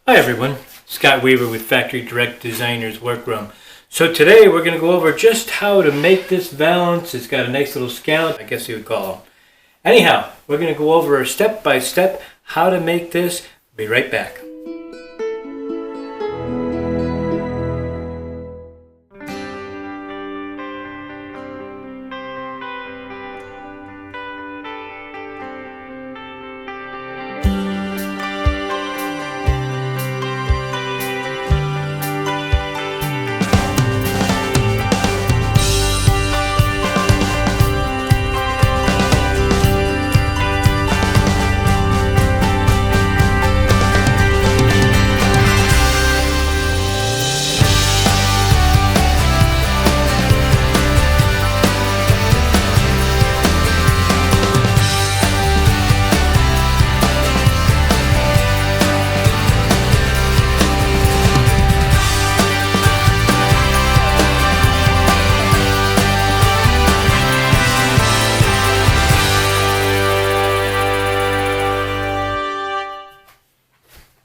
Hi everyone, Scott Weaver with Factory Direct Designers Workroom. So today we're going to go over just how to make this valance. It's got a nice little scallop, I guess you would call them. Anyhow, we're going to go over step by step how to make this. Be right back.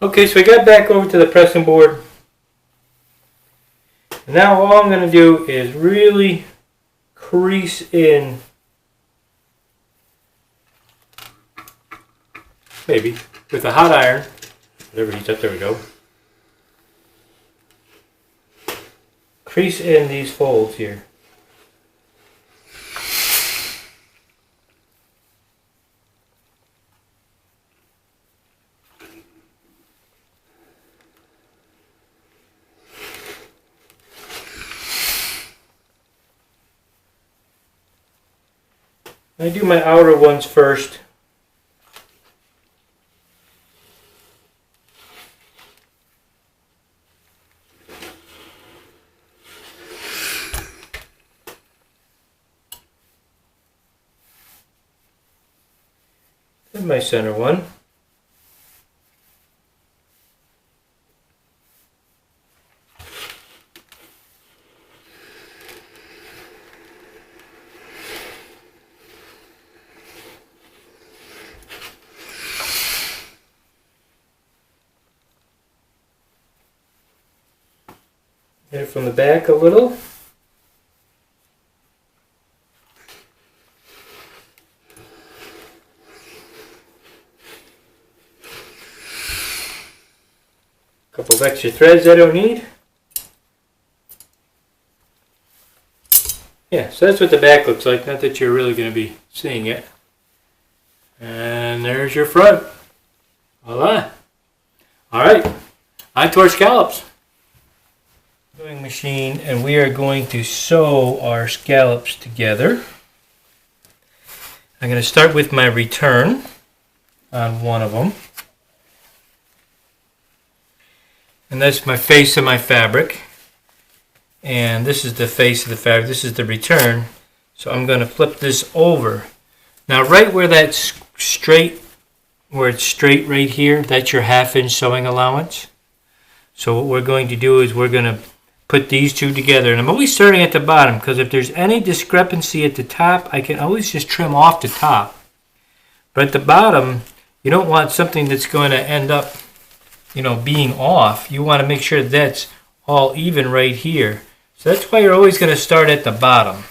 Okay, so we got back over to the pressing board. Now all I'm going to do is really crease in, maybe, with a hot iron. Whatever heats up, there we go. Crease in these folds here. I do my outer ones first. And my center one. Hit it from the back a little. A couple of extra threads I don't need. Yeah, so that's what the back looks like. Not that you're really going to be seeing it. And there's your front. Voila. Alright, on to our scallops. Sewing machine, and we are going to sew our scallops together. I'm going to start with my return on one of them, and that's my face of my fabric, and this is the face of the fabric. This is the return, so I'm going to flip this over. Now right where that's straight, where it's straight right here, that's your 1/2 inch sewing allowance. So what we're going to do is we're going to put these two together, and I'm always starting at the bottom because if there's any discrepancy at the top, I can always just trim off the top. But at the bottom, you don't want something that's going to end up, being off. You want to make sure that's all even right here. So that's why you're always going to start at the bottom.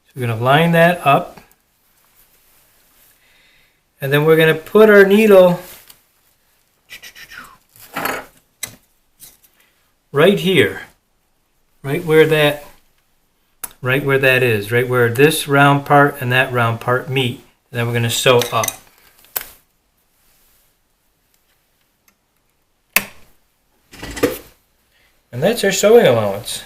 So we're going to line that up, and then we're going to put our needle right here, right where that is, right where this round part and that round part meet. And then we're going to sew up. And that's our sewing allowance.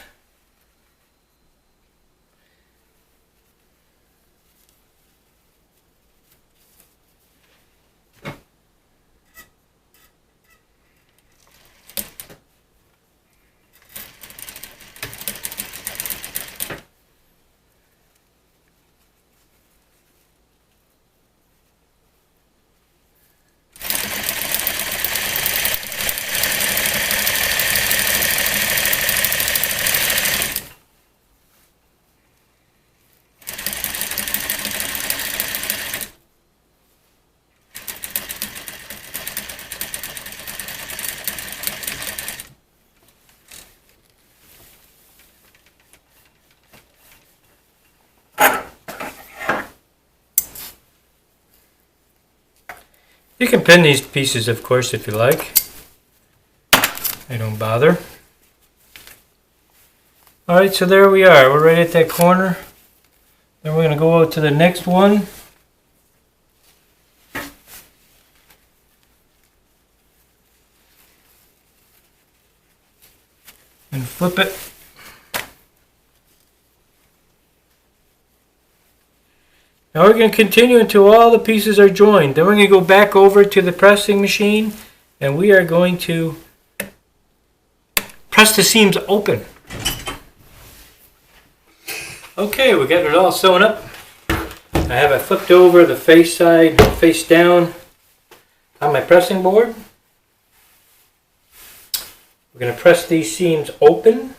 You can pin these pieces, of course, if you like. I don't bother. Alright, so there we are. We're right at that corner. Then we're going to go out to the next one. And flip it. Now we're going to continue until all the pieces are joined. Then we're going to go back over to the pressing machine and we are going to press the seams open. Okay, we're getting it all sewn up. I have it flipped over the face side, face down on my pressing board. We're going to press these seams open.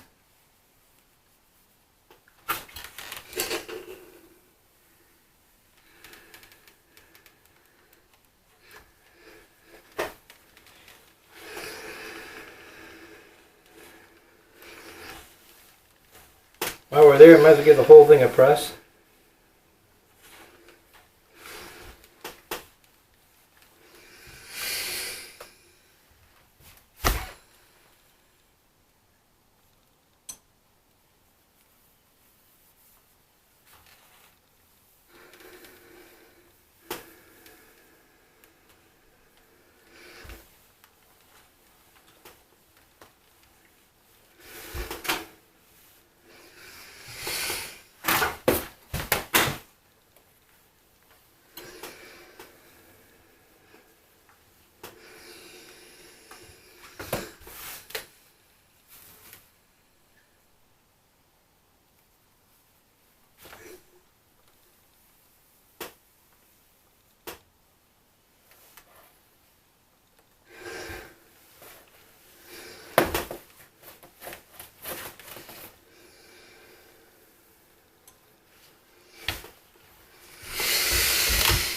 While we're there, I might as well give the whole thing a press.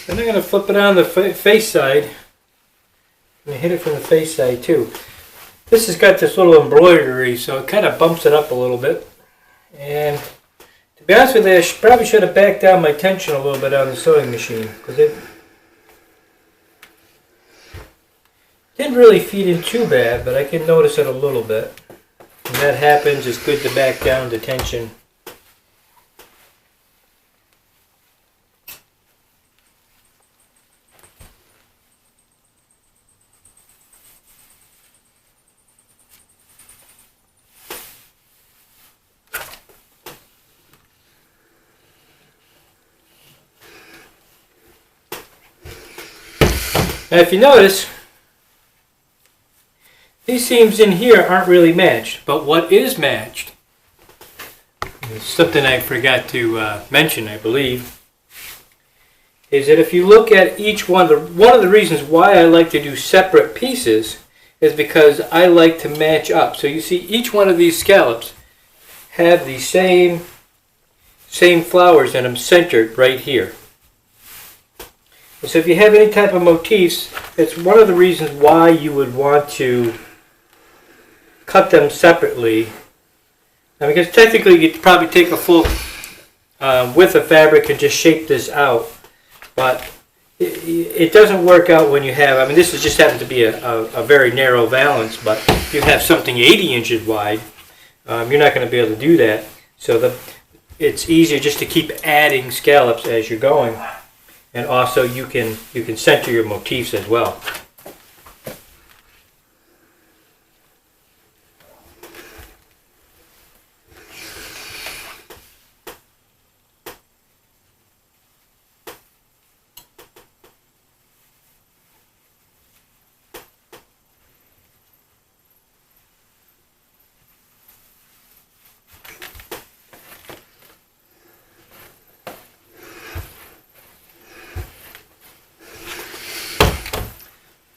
Then I'm going to flip it on the face side. I'm going to hit it from the face side too. This has got this little embroidery, so it kind of bumps it up a little bit. And to be honest with you, I probably should have backed down my tension a little bit on the sewing machine, because it didn't really feed in too bad, but I can notice it a little bit. When that happens, it's good to back down the tension. Now if you notice, these seams in here aren't really matched, but what is matched, it's something I forgot to mention, I believe, is that if you look at each one of the reasons why I like to do separate pieces is because I like to match up. So you see each one of these scallops have the same flowers in them centered right here. So if you have any type of motifs, it's one of the reasons why you would want to cut them separately. Now, because technically you could probably take a full width of fabric and just shape this out, but it doesn't work out when you have, I mean this is just happens to be a very narrow valance, but if you have something 80 inches wide, you're not going to be able to do that. So it's easier just to keep adding scallops as you're going. And also you can center your motifs as well.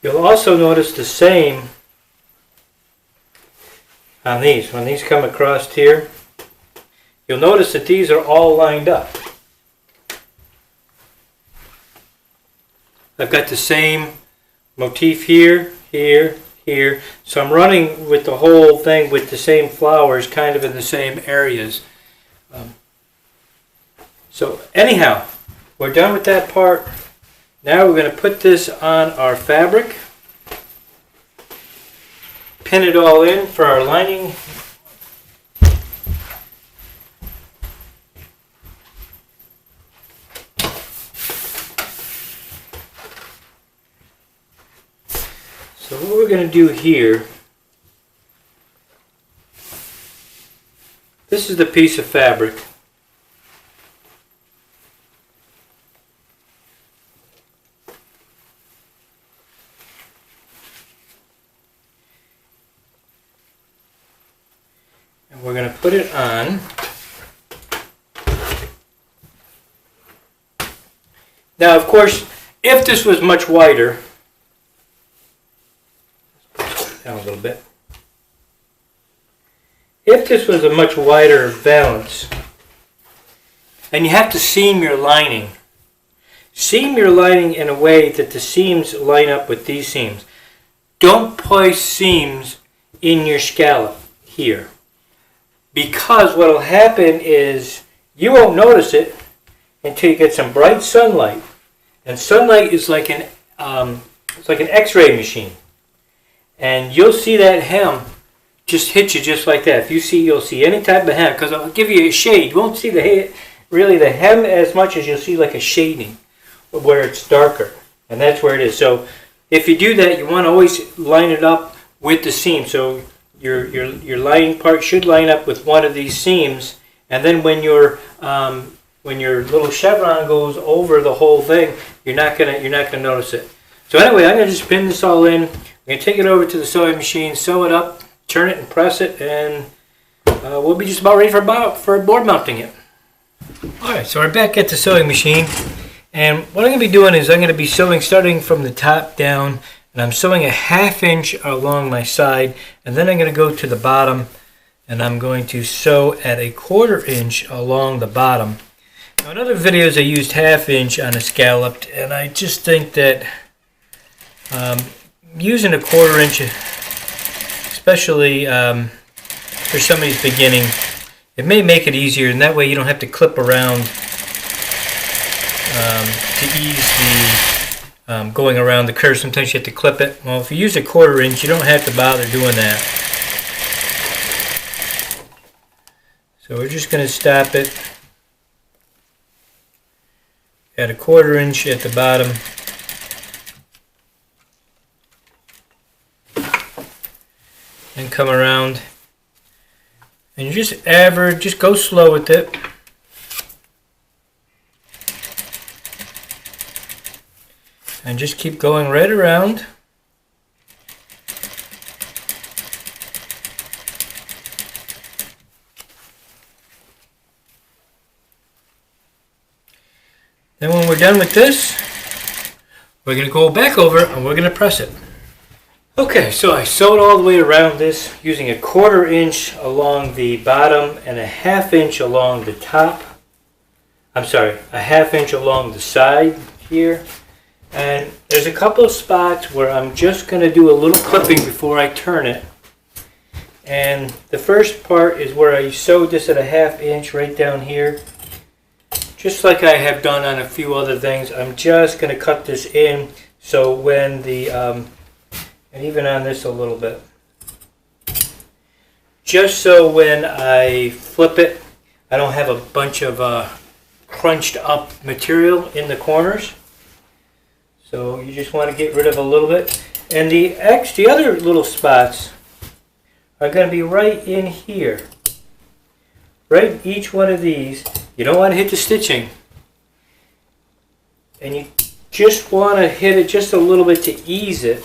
You'll also notice the same on these. When these come across here, you'll notice that these are all lined up. I've got the same motif here, here, here. So I'm running with the whole thing with the same flowers kind of in the same areas. So anyhow, we're done with that part. Now we're going to put this on our fabric, pin it all in for our lining. So what we're going to do here, this is the piece of fabric. And we're going to put it on. Now, of course, if this was much wider, down a little bit. If this was a much wider valance, and you have to seam your lining. Seam your lining in a way that the seams line up with these seams. Don't place seams in your scallop here, because what will happen is you won't notice it until you get some bright sunlight, and sunlight is like an it's like an X-ray machine, and you'll see that hem just hit you just like that. If you'll see any type of hem, because I'll give you a shade. You won't see really the hem as much as you'll see like a shading where it's darker, and that's where it is. So if you do that, you want to always line it up with the seam. So your lining part should line up with one of these seams, and then when your little chevron goes over the whole thing, you're not gonna notice it. So anyway, I'm gonna just pin this all in. I'm gonna take it over to the sewing machine, sew it up, turn it and press it, and we'll be just about ready for board mounting it. Alright, so we're back at the sewing machine, and what I'm going to be doing is I'm going to be sewing starting from the top down, and I'm sewing a 1/2 inch along my side, and then I'm going to go to the bottom, and I'm going to sew at a 1/4 inch along the bottom. Now in other videos I used 1/2 inch on a scalloped, and I just think that using a 1/4 inch, especially for somebody's beginning, it may make it easier, and that way you don't have to clip around to ease the going around the curve. Sometimes you have to clip it. Well, if you use a 1/4 inch, you don't have to bother doing that. So we're just going to stop it at a 1/4 inch at the bottom. And come around, and you just go slow with it, and just keep going right around. Then when we're done with this, we're going to go back over and we're going to press it. Okay, so I sewed all the way around this using a 1/4 inch along the bottom and a 1/2 inch along the top. I'm sorry, a 1/2 inch along the side here. And there's a couple of spots where I'm just going to do a little clipping before I turn it. And the first part is where I sewed this at a 1/2 inch right down here. Just like I have done on a few other things, I'm just going to cut this in so when the and even on this a little bit, just so when I flip it, I don't have a bunch of crunched up material in the corners. So you just want to get rid of a little bit, and the other little spots are going to be right in here, right each one of these. You don't want to hit the stitching, and you just want to hit it just a little bit to ease it,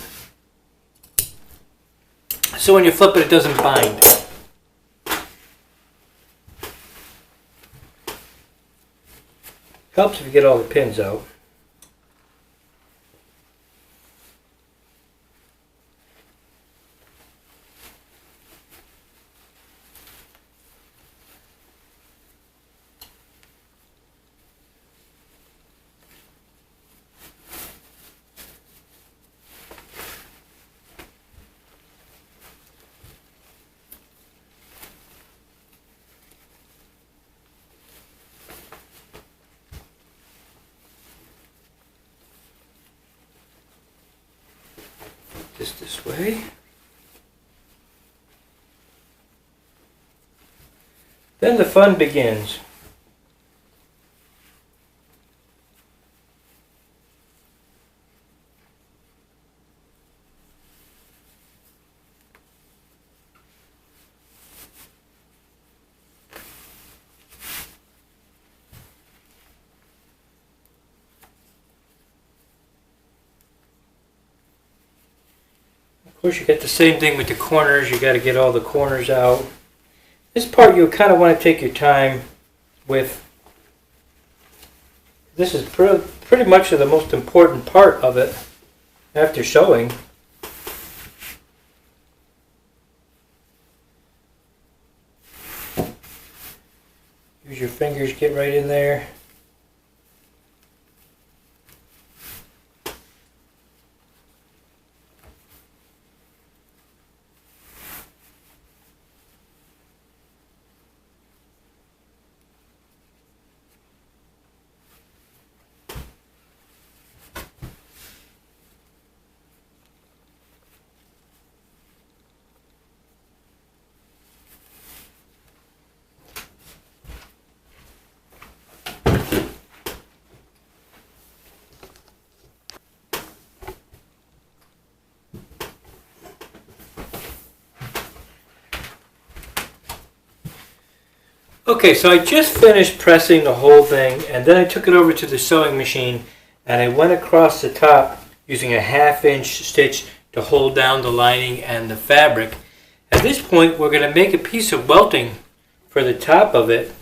so when you flip it, it doesn't bind. Helps if you get all the pins out. this way. Then the fun begins. Of course, you get the same thing with the corners. You got to get all the corners out. This part you kind of want to take your time with. This is pretty much the most important part of it after sewing. Use your fingers, get right in there. Okay, so I just finished pressing the whole thing, and then I took it over to the sewing machine and I went across the top using a 1/2 inch stitch to hold down the lining and the fabric. At this point, we're going to make a piece of welting for the top of it,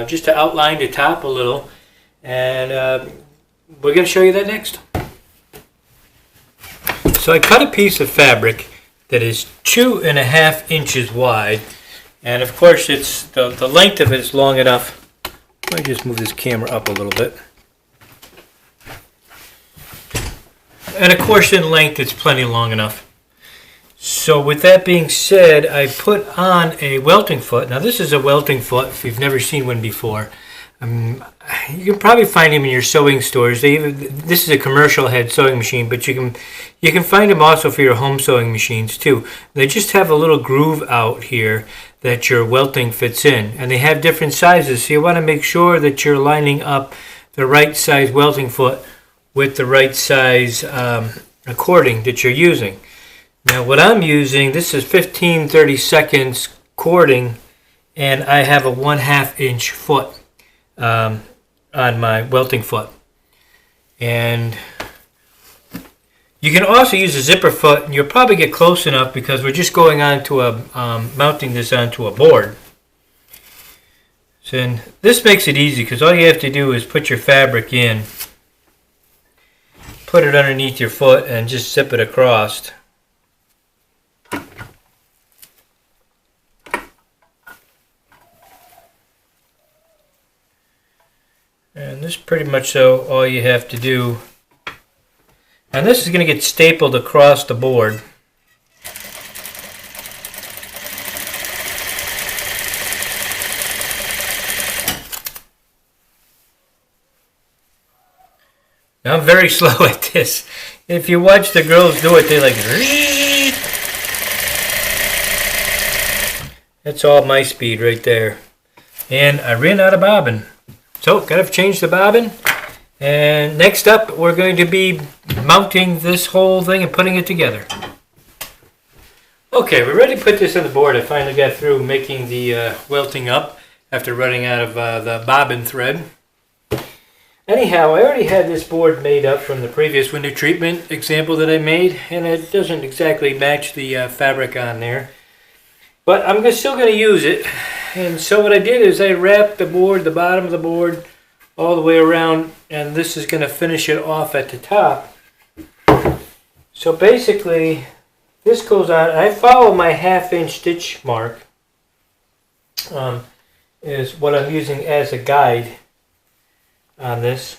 just to outline the top a little, and we're going to show you that next. So I cut a piece of fabric that is 2.5 inches wide. And of course, it's the length of it is long enough. Let me just move this camera up a little bit. And of course, in length, it's plenty long enough. So with that being said, I put on a welting foot. Now this is a welting foot if you've never seen one before. You can probably find them in your sewing stores. This is a commercial head sewing machine, but you can find them also for your home sewing machines too. They just have a little groove out here that your welting fits in, and they have different sizes. So you want to make sure that you're lining up the right size welting foot with the right size cording that you're using. Now what I'm using, this is 15/32 cording, and I have a 1/2 inch foot on my welting foot. And you can also use a zipper foot, and you'll probably get close enough because we're just going on to mounting this onto a board. So then this makes it easy because all you have to do is put your fabric in, put it underneath your foot, and just zip it across. And this is pretty much so all you have to do. And this is going to get stapled across the board. Now I'm very slow at this. If you watch the girls do it, they like... That's all my speed right there. And I ran out of bobbin. So, gotta change the bobbin. And next up, we're going to be mounting this whole thing and putting it together. Okay, we're ready to put this on the board. I finally got through making the welting up after running out of the bobbin thread. Anyhow, I already had this board made up from the previous window treatment example that I made, and it doesn't exactly match the fabric on there. But I'm still going to use it. And so what I did is I wrapped the board, the bottom of the board, all the way around, and this is going to finish it off at the top. So basically, this goes on. I follow my 1/2 inch stitch mark, is what I'm using as a guide on this.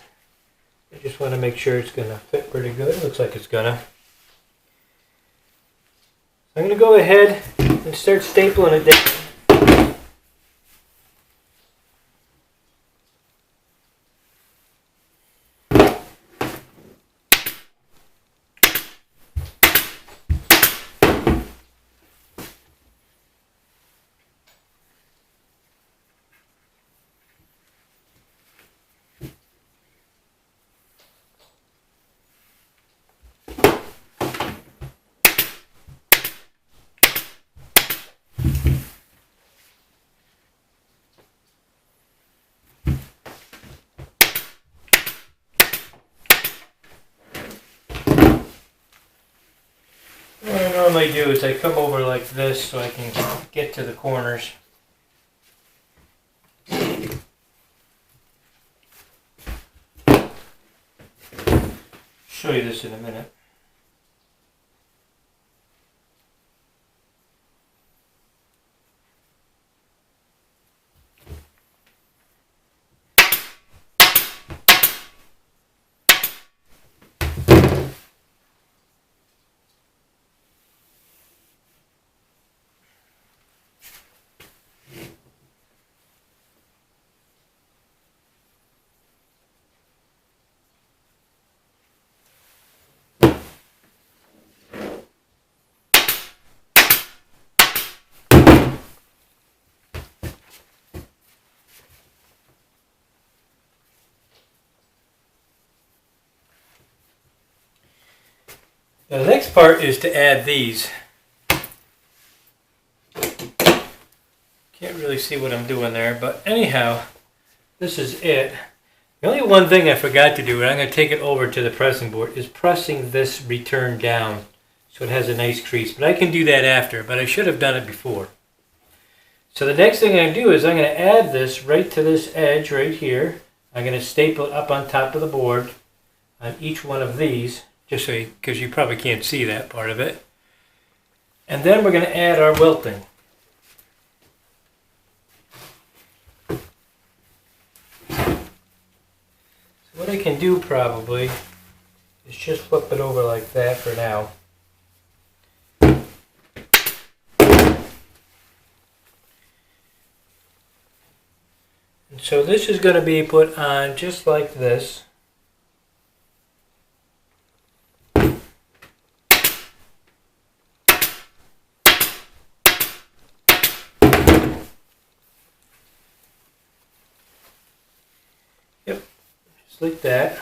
I just want to make sure it's going to fit pretty good. It looks like it's going to. I'm going to go ahead and start stapling it down. normally do is I come over like this so I can get to the corners. Show you this in a minute. Now the next part is to add these. Can't really see what I'm doing there, but anyhow, this is it. The only one thing I forgot to do, and I'm going to take it over to the pressing board, is pressing this return down so it has a nice crease. But I can do that after, but I should have done it before. So the next thing I'm going to do is I'm going to add this right to this edge right here. I'm going to staple it up on top of the board on each one of these, just so because you probably can't see that part of it. And then we're going to add our welting. What I can do probably is just flip it over like that for now. And so this is going to be put on just like this. Yep. Like that.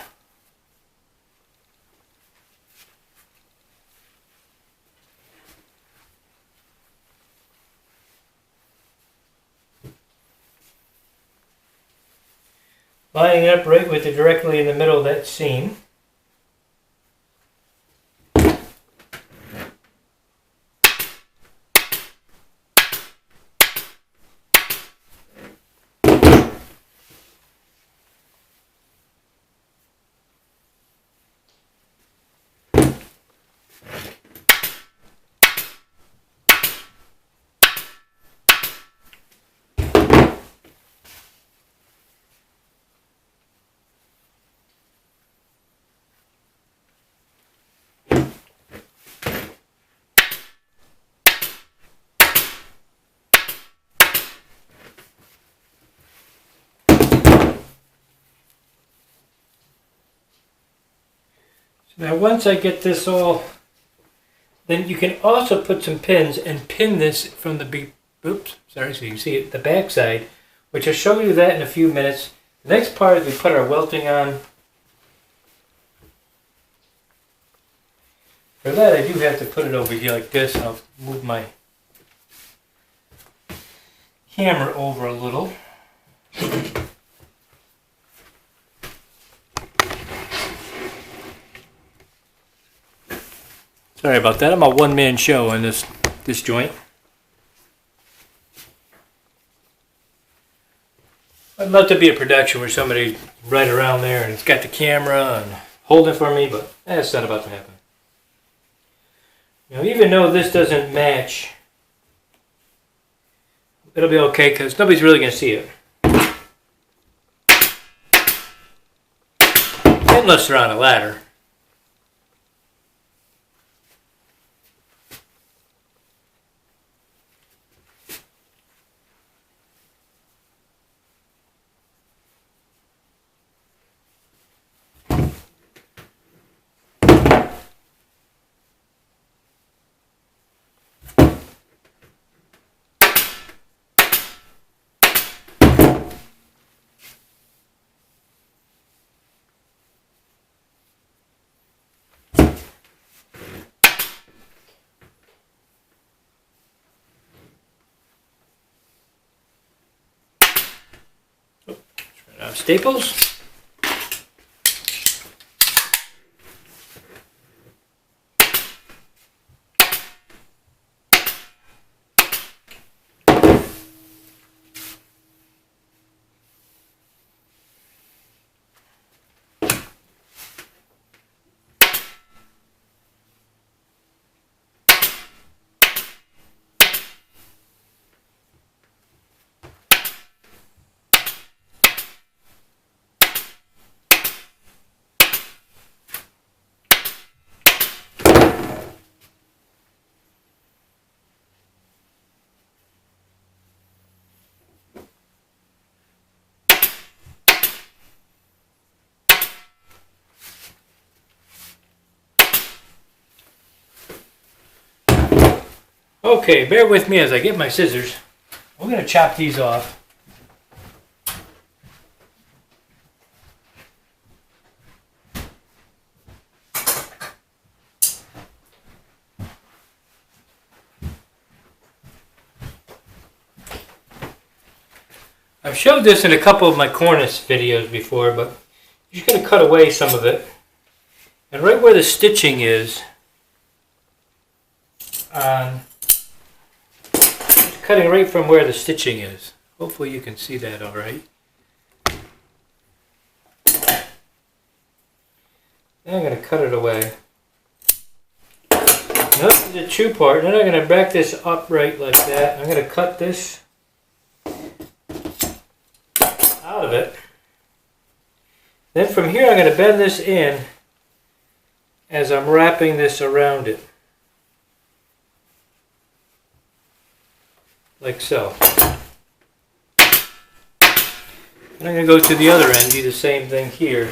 Lining it up right with it directly in the middle of that seam. Now once I get this all, then you can also put some pins and pin this from the so you can see it, the back side, which I'll show you that in a few minutes. The next part is we put our welting on. For that I do have to put it over here like this. I'll move my camera over a little. Sorry about that. I'm a one-man show on this joint. I'd love to be a production where somebody's right around there and it's got the camera and holding for me, but that's not about to happen. Now, even though this doesn't match, it'll be okay because nobody's really going to see it. Unless they're on a ladder. Staples. Okay, bear with me as I get my scissors. We're going to chop these off. I've showed this in a couple of my cornice videos before, but you're just going to cut away some of it. And right where the stitching is, cutting right from where the stitching is. Hopefully you can see that all right. Then I'm going to cut it away. Now this is the chew part. Then I'm going to back this upright like that. I'm going to cut this out of it. Then from here I'm going to bend this in as I'm wrapping this around it. Like so. And I'm going to go to the other end, do the same thing here.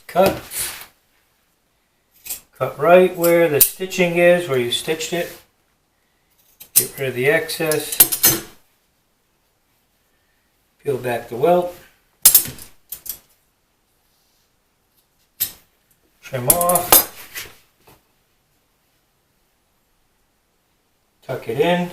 Cut. Cut right where the stitching is, where you stitched it. Get rid of the excess. Peel back the welt. Trim off. Tuck it in.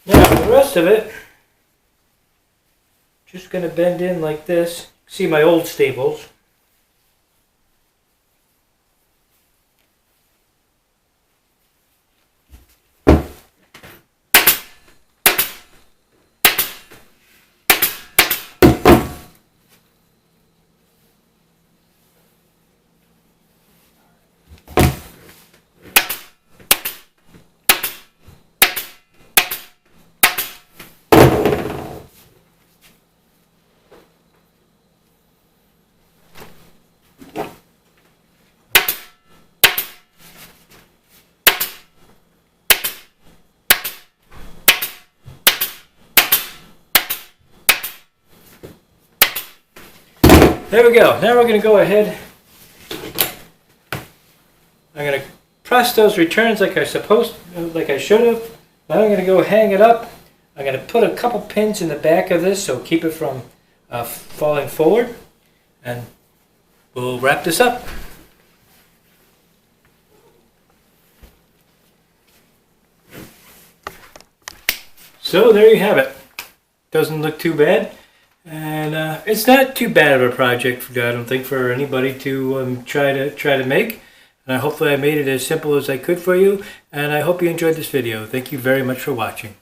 Now the rest of it, just going to bend in like this. See my old staples. There we go. Now we're going to go ahead. I'm going to press those returns like I should have. Now I'm going to go hang it up. I'm going to put a couple pins in the back of this so keep it from falling forward. And we'll wrap this up. So there you have it. Doesn't look too bad. And it's not too bad of a project, I don't think, for anybody to try to make. And hopefully I made it as simple as I could for you. And I hope you enjoyed this video. Thank you very much for watching.